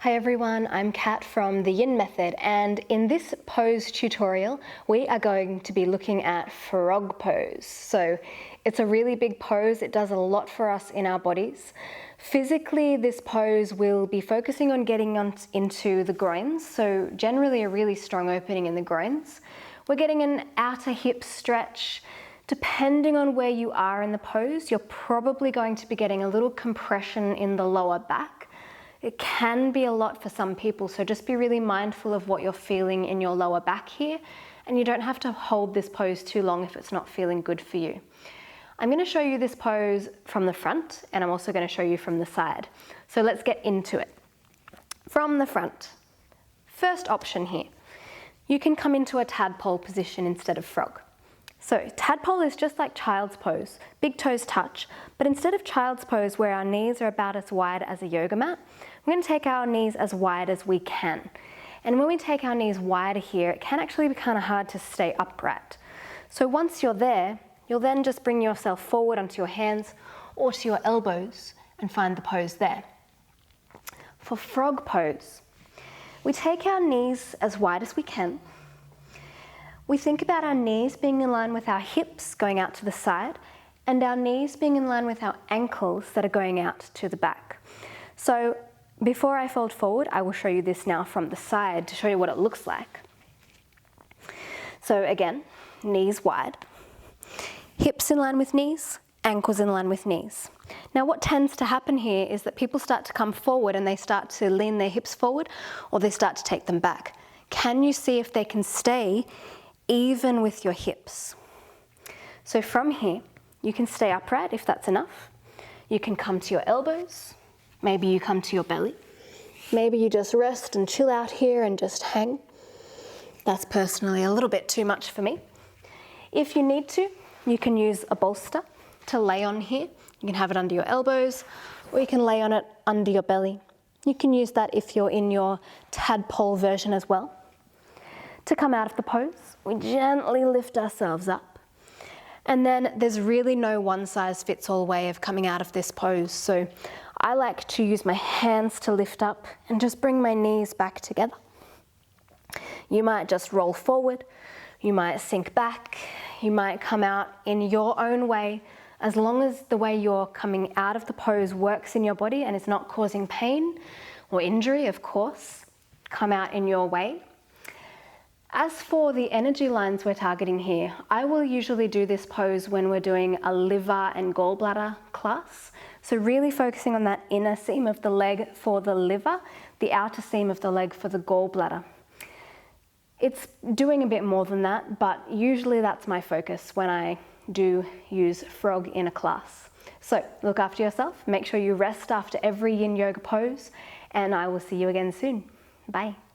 Hi everyone, I'm Kat from The Yin Method, and in this pose tutorial we are going to be looking at frog pose. So it's a really big pose, it does a lot for us in our bodies. Physically, this pose will be focusing on getting into the groins, so generally a really strong opening in the groins. We're getting an outer hip stretch. Depending on where you are in the pose, you're probably going to be getting a little compression in the lower back. It can be a lot for some people, so just be really mindful of what you're feeling in your lower back here, and you don't have to hold this pose too long if it's not feeling good for you. I'm going to show you this pose from the front, and I'm also going to show you from the side. So let's get into it. From the front, first option here, you can come into a tadpole position instead of frog. So tadpole is just like child's pose, big toes touch, but instead of child's pose where our knees are about as wide as a yoga mat, we're going to take our knees as wide as we can. And when we take our knees wider here, it can actually be kind of hard to stay upright. So once you're there, you'll then just bring yourself forward onto your hands or to your elbows and find the pose there. For frog pose, we take our knees as wide as we can. We think about our knees being in line with our hips going out to the side, and our knees being in line with our ankles that are going out to the back. So before I fold forward, I will show you this now from the side to show you what it looks like. So again, knees wide, hips in line with knees, ankles in line with knees. Now what tends to happen here is that people start to come forward and they start to lean their hips forward, or they start to take them back. Can you see if they can stay even with your hips? So from here, you can stay upright if that's enough. You can come to your elbows. Maybe you come to your belly. Maybe you just rest and chill out here and just hang. That's personally a little bit too much for me. If you need to, you can use a bolster to lay on here. You can have it under your elbows, or you can lay on it under your belly. You can use that if you're in your tadpole version as well. To come out of the pose, we gently lift ourselves up. And then there's really no one-size-fits-all way of coming out of this pose. So I like to use my hands to lift up and just bring my knees back together. You might just roll forward, you might sink back, you might come out in your own way, as long as the way you're coming out of the pose works in your body and is not causing pain or injury, of course. Come out in your way. As for the energy lines we're targeting here, I will usually do this pose when we're doing a liver and gallbladder class. So really focusing on that inner seam of the leg for the liver, the outer seam of the leg for the gallbladder. It's doing a bit more than that, but usually that's my focus when I do use frog in a class. So look after yourself, make sure you rest after every yin yoga pose, and I will see you again soon. Bye.